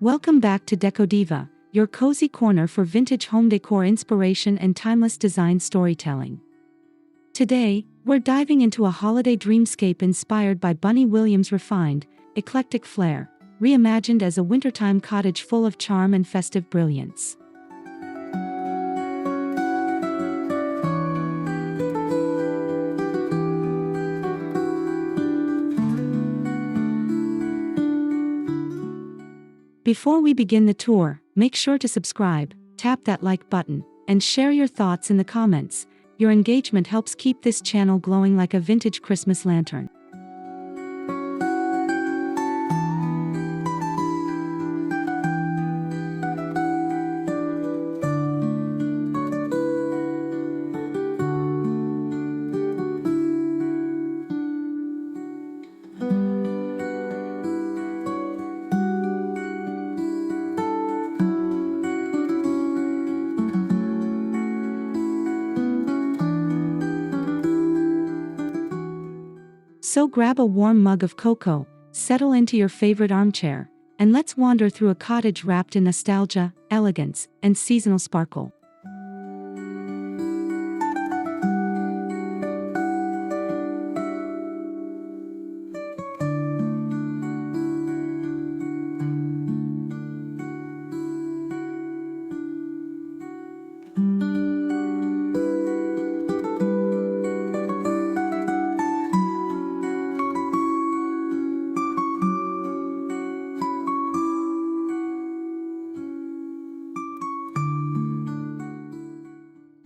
Welcome back to Decodiva, your cozy corner for vintage home decor inspiration and timeless design storytelling. Today, we're diving into a holiday dreamscape inspired by Bunny Williams' refined, eclectic flair, reimagined as a wintertime cottage full of charm and festive brilliance. Before we begin the tour, make sure to subscribe, tap that like button, and share your thoughts in the comments. Your engagement helps keep this channel glowing like a vintage Christmas lantern. So grab a warm mug of cocoa, settle into your favorite armchair, and let's wander through a cottage wrapped in nostalgia, elegance, and seasonal sparkle.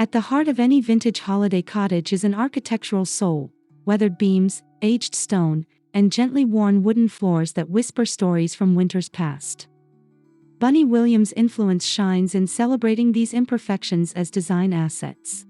At the heart of any vintage holiday cottage is an architectural soul, weathered beams, aged stone, and gently worn wooden floors that whisper stories from winters past. Bunny Williams' influence shines in celebrating these imperfections as design assets.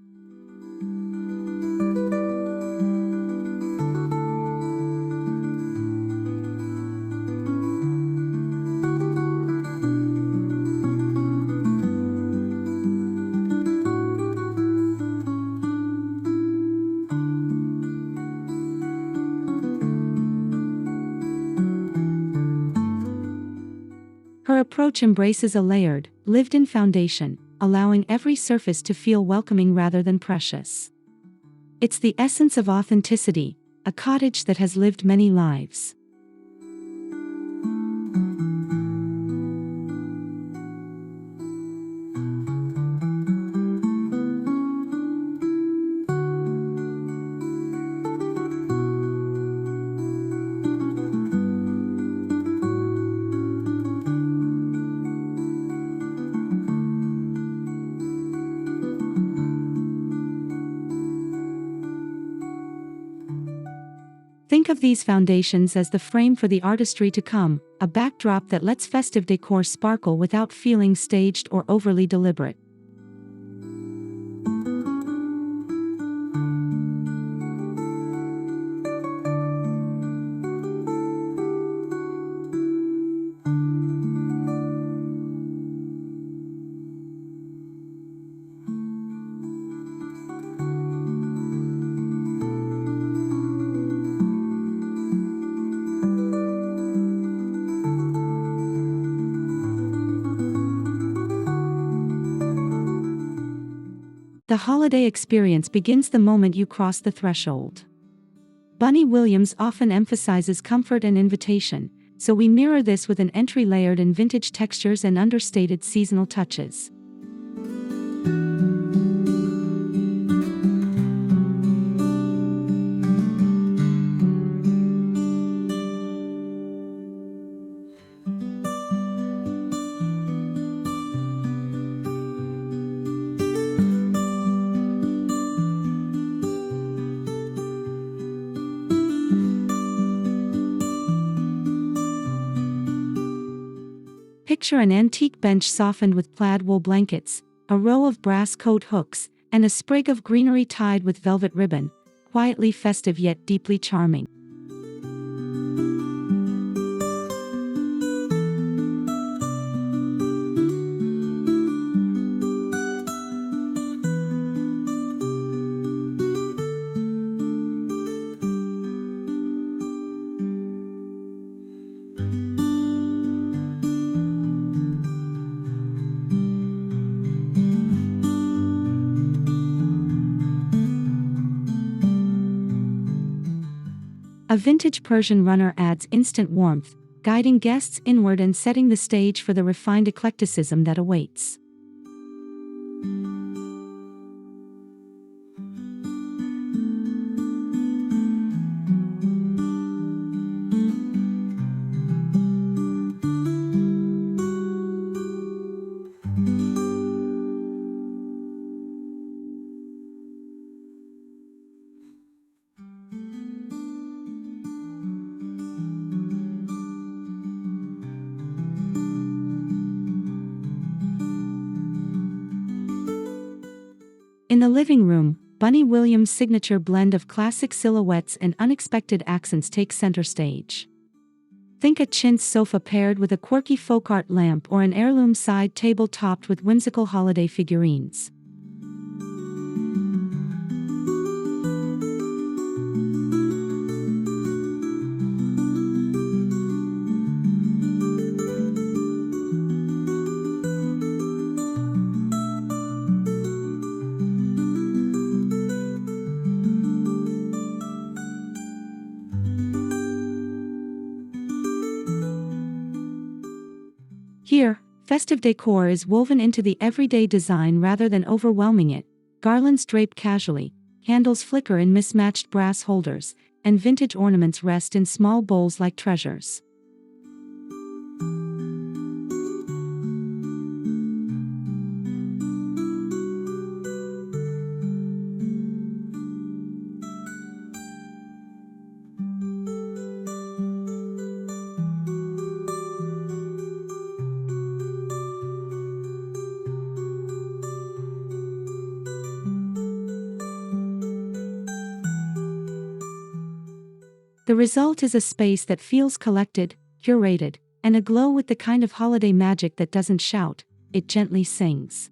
Her approach embraces a layered, lived-in foundation, allowing every surface to feel welcoming rather than precious. It's the essence of authenticity, a cottage that has lived many lives. Think of these foundations as the frame for the artistry to come, a backdrop that lets festive decor sparkle without feeling staged or overly deliberate. The holiday experience begins the moment you cross the threshold. Bunny Williams often emphasizes comfort and invitation, so we mirror this with an entry layered in vintage textures and understated seasonal touches. Picture an antique bench softened with plaid wool blankets, a row of brass coat hooks, and a sprig of greenery tied with velvet ribbon, quietly festive yet deeply charming. A vintage Persian runner adds instant warmth, guiding guests inward and setting the stage for the refined eclecticism that awaits. In the living room, Bunny Williams' signature blend of classic silhouettes and unexpected accents takes center stage. Think a chintz sofa paired with a quirky folk art lamp or an heirloom side table topped with whimsical holiday figurines. Here, festive decor is woven into the everyday design rather than overwhelming it. Garlands drape casually, candles flicker in mismatched brass holders, and vintage ornaments rest in small bowls like treasures. The result is a space that feels collected, curated, and aglow with the kind of holiday magic that doesn't shout, it gently sings.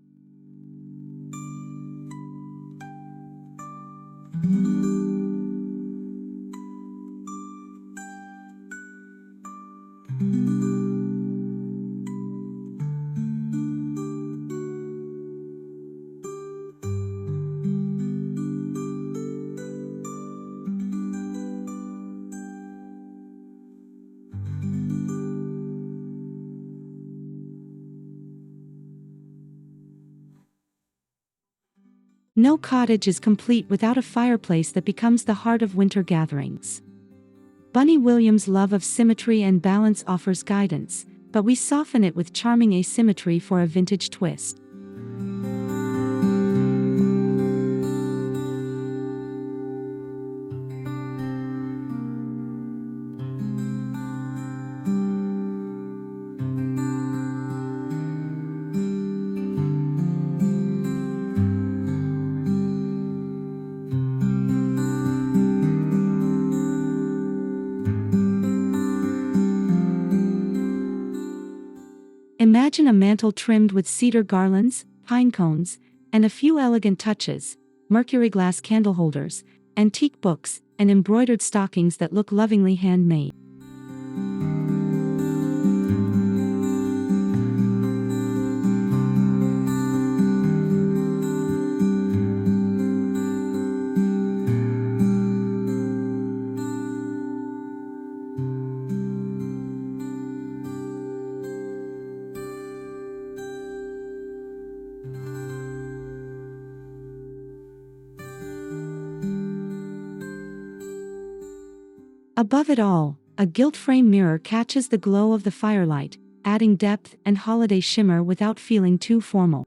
No cottage is complete without a fireplace that becomes the heart of winter gatherings. Bunny Williams' love of symmetry and balance offers guidance, but we soften it with charming asymmetry for a vintage twist. Imagine a mantel trimmed with cedar garlands, pine cones, and a few elegant touches, mercury glass candle holders, antique books, and embroidered stockings that look lovingly handmade. Above it all, a gilt-frame mirror catches the glow of the firelight, adding depth and holiday shimmer without feeling too formal.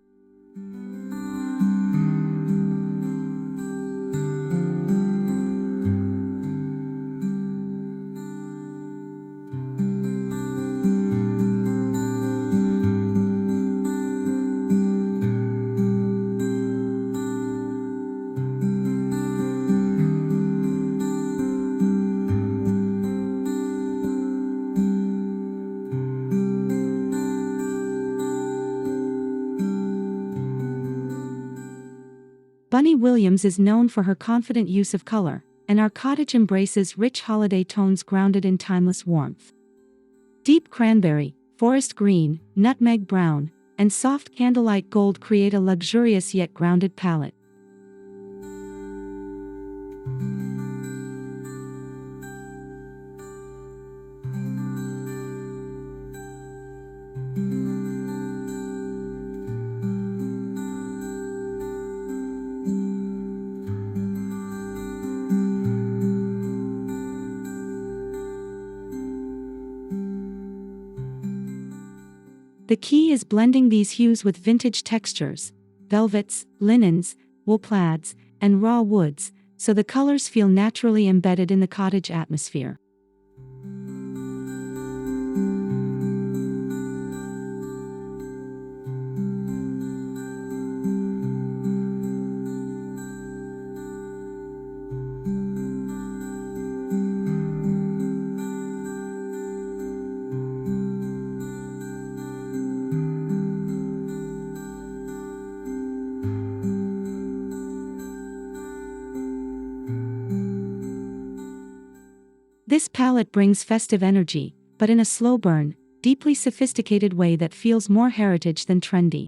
Bunny Williams is known for her confident use of color, and our cottage embraces rich holiday tones grounded in timeless warmth. Deep cranberry, forest green, nutmeg brown, and soft candlelight gold create a luxurious yet grounded palette. The key is blending these hues with vintage textures, velvets, linens, wool plaids, and raw woods, so the colors feel naturally embedded in the cottage atmosphere. This palette brings festive energy, but in a slow burn, deeply sophisticated way that feels more heritage than trendy.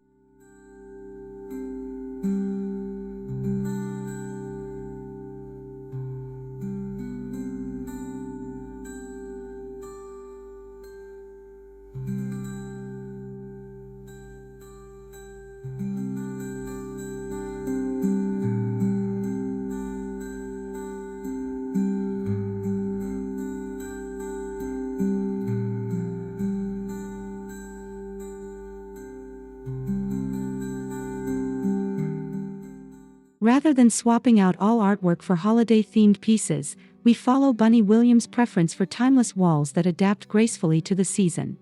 Rather than swapping out all artwork for holiday-themed pieces, we follow Bunny Williams' preference for timeless walls that adapt gracefully to the season.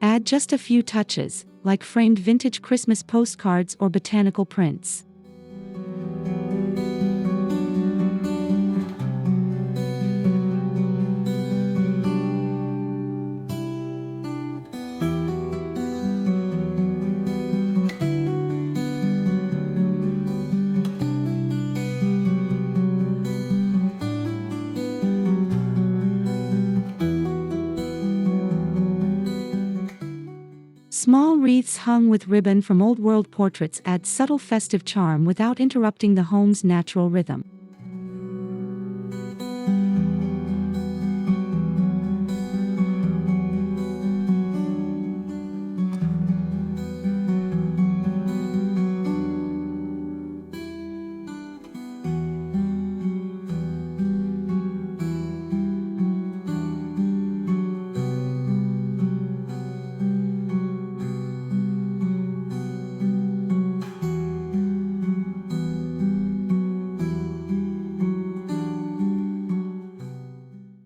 Add just a few touches, like framed vintage Christmas postcards or botanical prints. Small wreaths hung with ribbon from old-world portraits add subtle festive charm without interrupting the home's natural rhythm.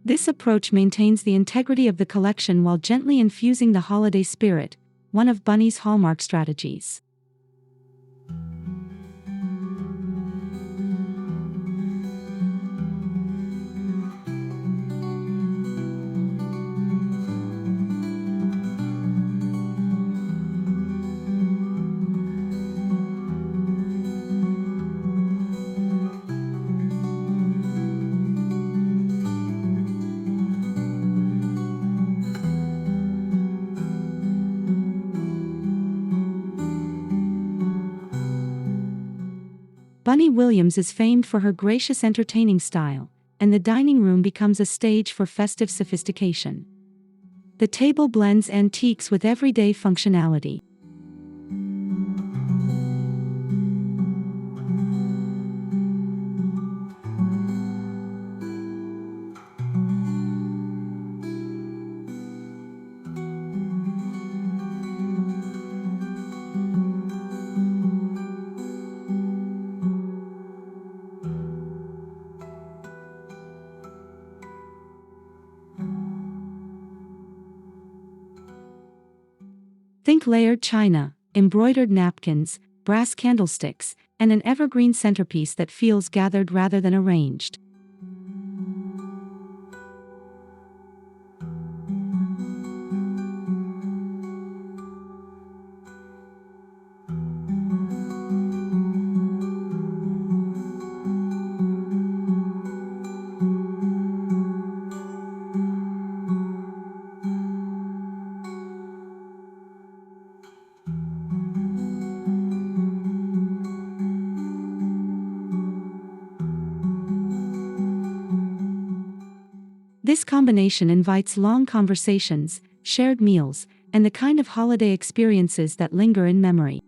This approach maintains the integrity of the collection while gently infusing the holiday spirit, one of Bunny's hallmark strategies. Bunny Williams is famed for her gracious entertaining style, and the dining room becomes a stage for festive sophistication. The table blends antiques with everyday functionality. Think layered china, embroidered napkins, brass candlesticks, and an evergreen centerpiece that feels gathered rather than arranged. This combination invites long conversations, shared meals, and the kind of holiday experiences that linger in memory.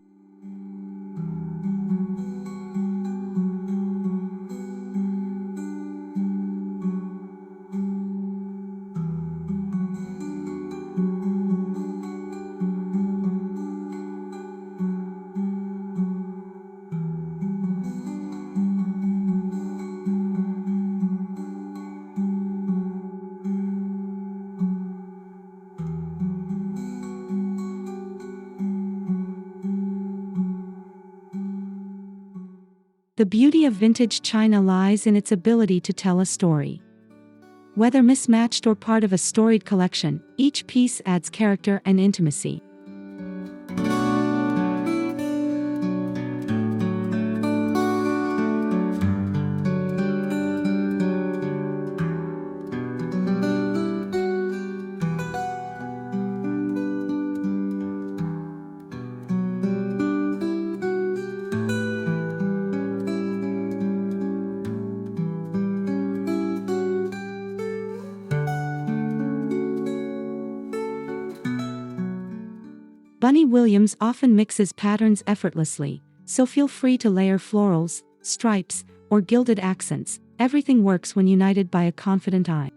The beauty of vintage china lies in its ability to tell a story. Whether mismatched or part of a storied collection, each piece adds character and intimacy. Bunny Williams often mixes patterns effortlessly, so feel free to layer florals, stripes, or gilded accents. Everything works when united by a confident eye.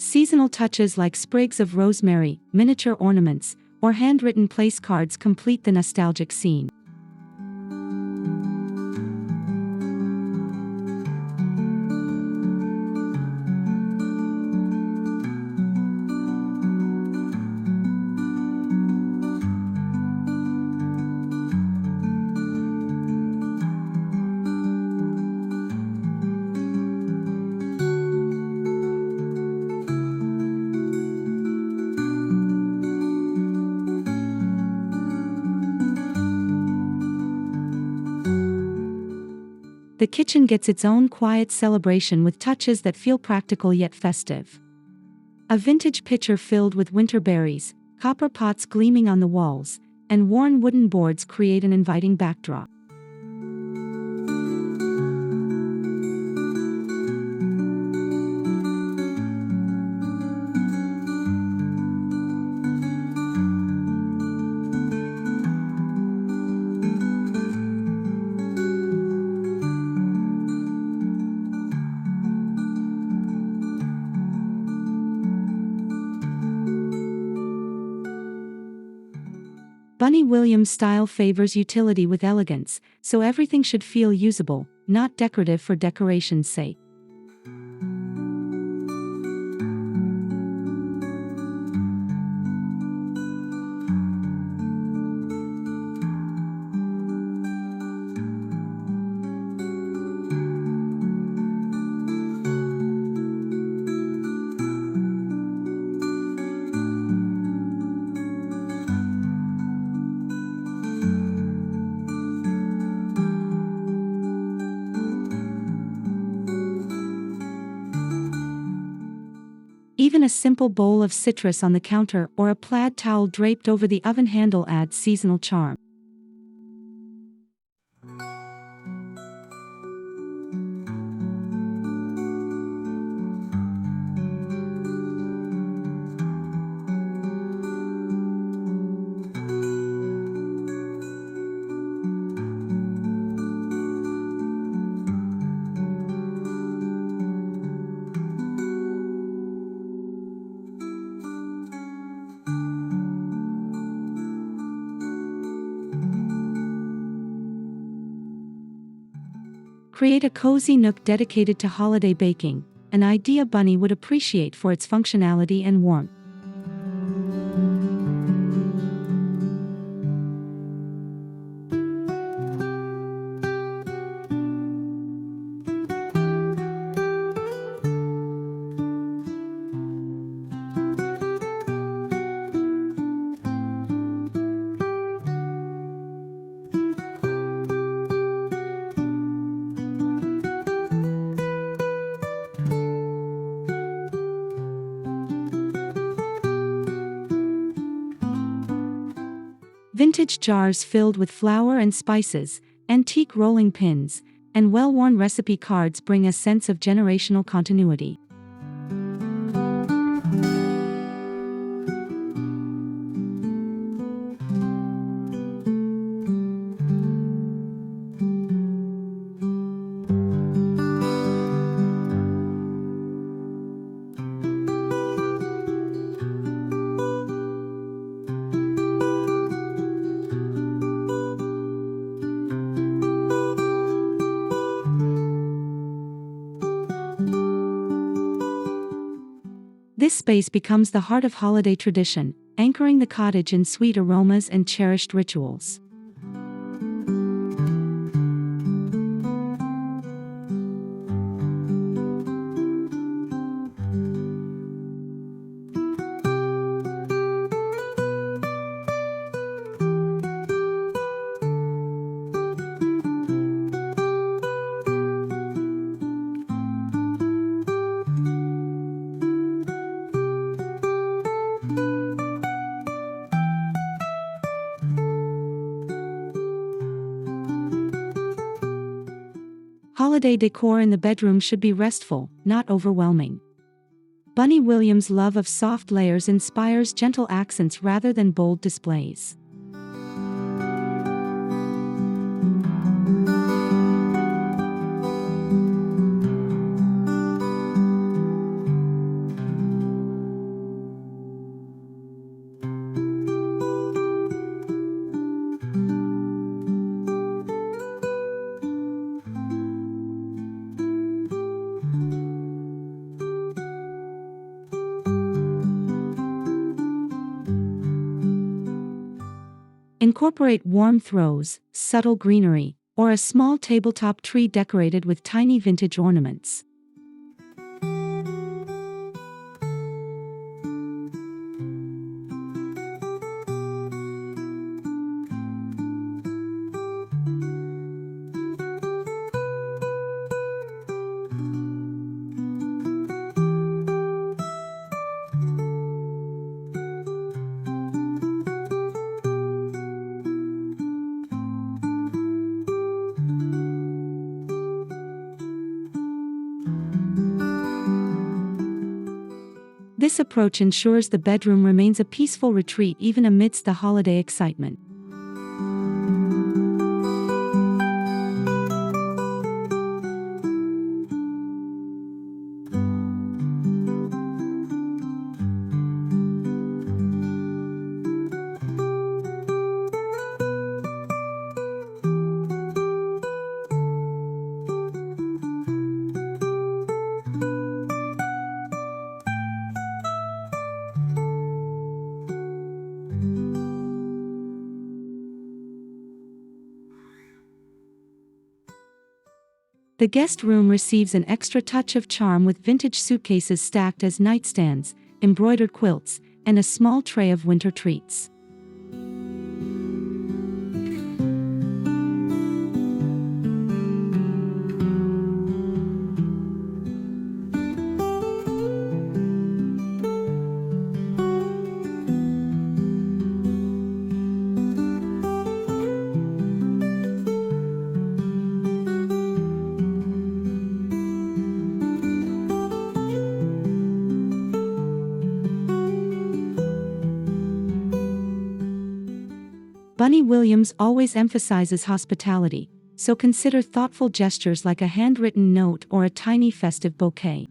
Seasonal touches like sprigs of rosemary, miniature ornaments, or handwritten place cards complete the nostalgic scene. The kitchen gets its own quiet celebration with touches that feel practical yet festive. A vintage pitcher filled with winter berries, copper pots gleaming on the walls, and worn wooden boards create an inviting backdrop. Bunny Williams' style favors utility with elegance, so everything should feel usable, not decorative for decoration's sake. Even a simple bowl of citrus on the counter or a plaid towel draped over the oven handle adds seasonal charm. Create a cozy nook dedicated to holiday baking, an idea Bunny would appreciate for its functionality and warmth. Vintage jars filled with flour and spices, antique rolling pins, and well-worn recipe cards bring a sense of generational continuity. This space becomes the heart of holiday tradition, anchoring the cottage in sweet aromas and cherished rituals. Holiday decor in the bedroom should be restful, not overwhelming. Bunny Williams' love of soft layers inspires gentle accents rather than bold displays. Incorporate warm throws, subtle greenery, or a small tabletop tree decorated with tiny vintage ornaments. This approach ensures the bedroom remains a peaceful retreat even amidst the holiday excitement. The guest room receives an extra touch of charm with vintage suitcases stacked as nightstands, embroidered quilts, and a small tray of winter treats. Bunny Williams always emphasizes hospitality, so consider thoughtful gestures like a handwritten note or a tiny festive bouquet.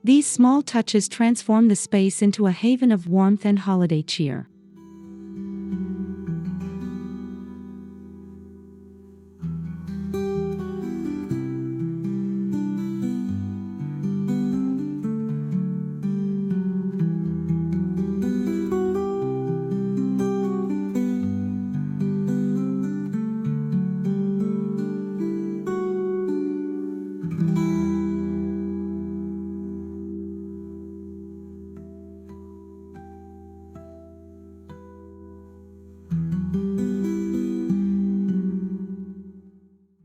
These small touches transform the space into a haven of warmth and holiday cheer.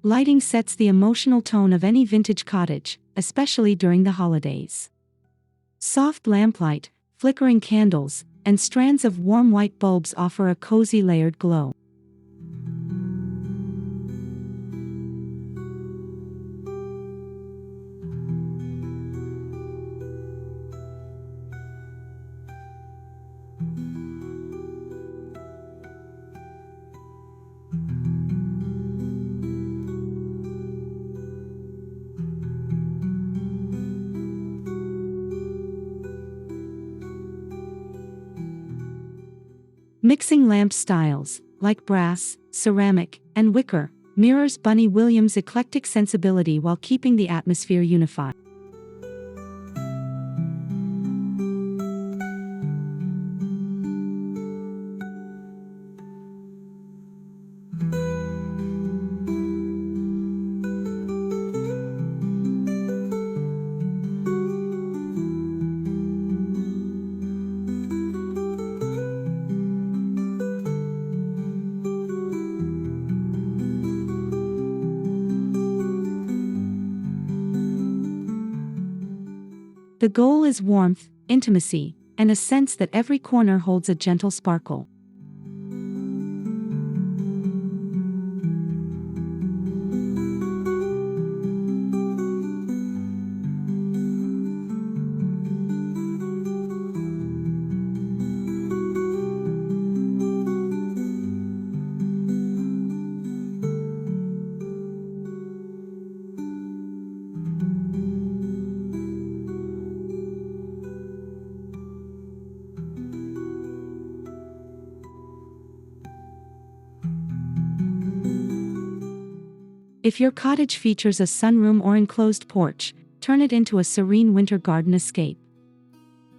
Lighting sets the emotional tone of any vintage cottage, especially during the holidays. Soft lamplight, flickering candles, and strands of warm white bulbs offer a cozy layered glow. Mixing lamp styles, like brass, ceramic, and wicker, mirrors Bunny Williams' eclectic sensibility while keeping the atmosphere unified. The goal is warmth, intimacy, and a sense that every corner holds a gentle sparkle. If your cottage features a sunroom or enclosed porch, turn it into a serene winter garden escape.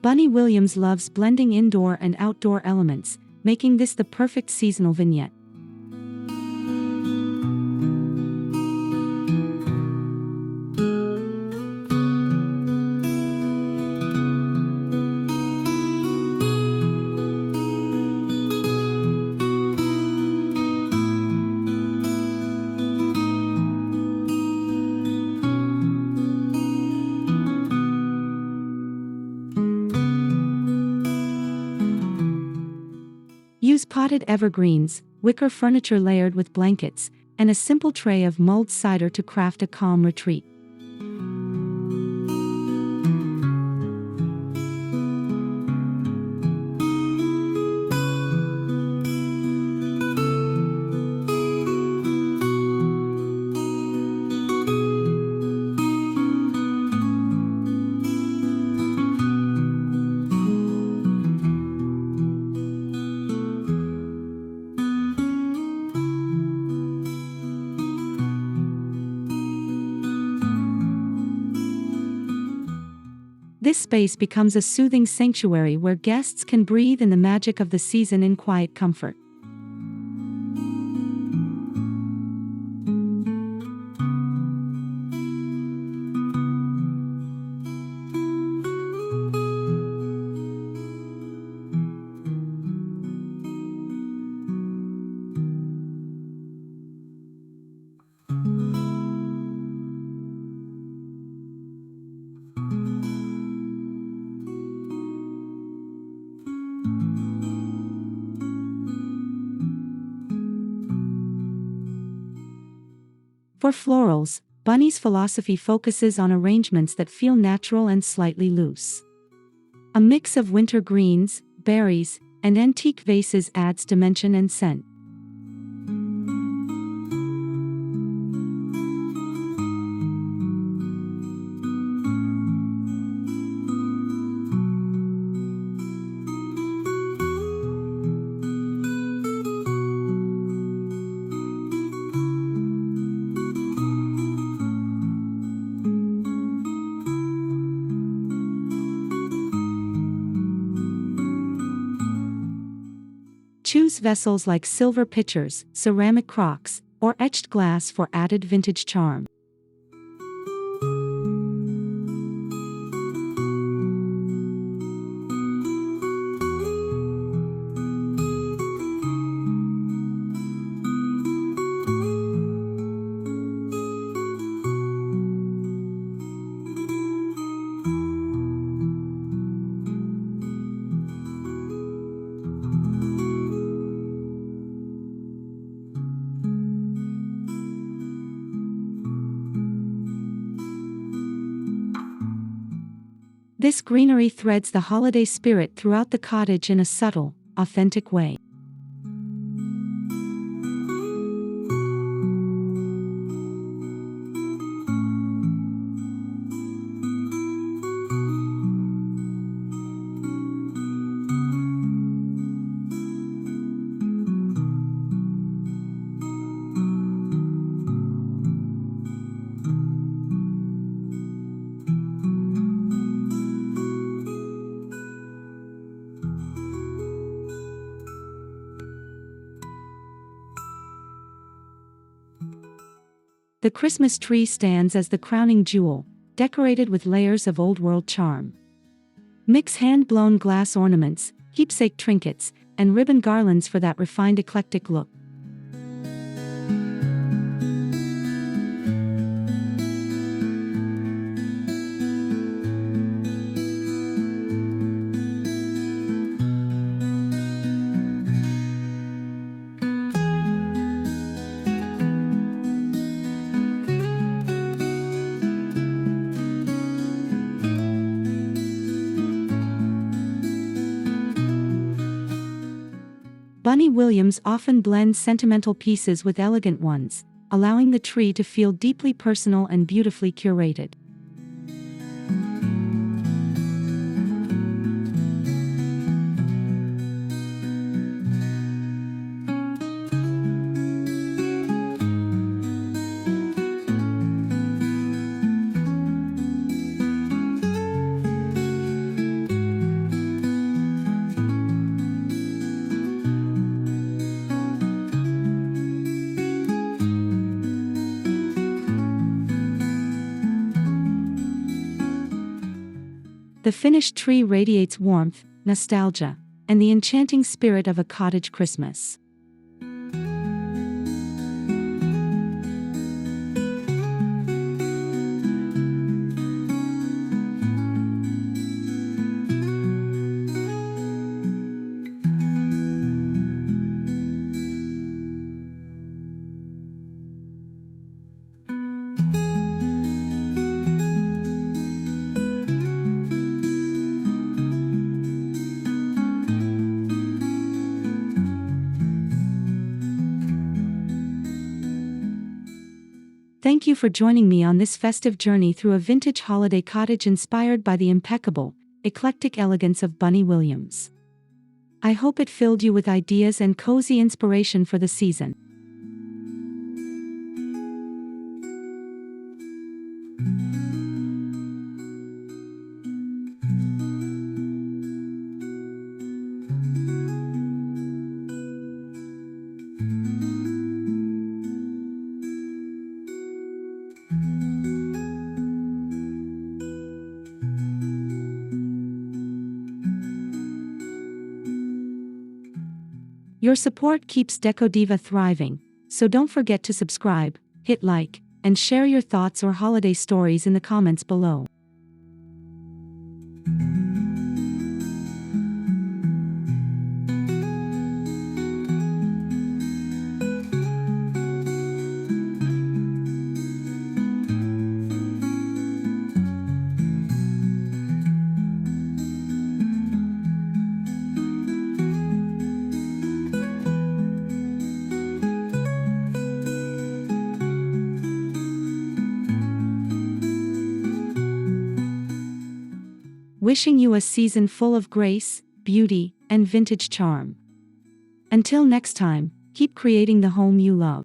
Bunny Williams loves blending indoor and outdoor elements, making this the perfect seasonal vignette. Use potted evergreens, wicker furniture layered with blankets, and a simple tray of mulled cider to craft a calm retreat. This space becomes a soothing sanctuary where guests can breathe in the magic of the season in quiet comfort. For florals, Bunny's philosophy focuses on arrangements that feel natural and slightly loose. A mix of winter greens, berries, and antique vases adds dimension and scent. Choose vessels like silver pitchers, ceramic crocks, or etched glass for added vintage charm. This greenery threads the holiday spirit throughout the cottage in a subtle, authentic way. The Christmas tree stands as the crowning jewel, decorated with layers of old-world charm. Mix hand-blown glass ornaments, keepsake trinkets, and ribbon garlands for that refined eclectic look. Bunny Williams often blends sentimental pieces with elegant ones, allowing the tree to feel deeply personal and beautifully curated. The finished tree radiates warmth, nostalgia, and the enchanting spirit of a cottage Christmas. Thank you for joining me on this festive journey through a vintage holiday cottage inspired by the impeccable, eclectic elegance of Bunny Williams. I hope it filled you with ideas and cozy inspiration for the season. Your support keeps Decodiva thriving, so don't forget to subscribe, hit like, and share your thoughts or holiday stories in the comments below. Wishing you a season full of grace, beauty, and vintage charm. Until next time, keep creating the home you love.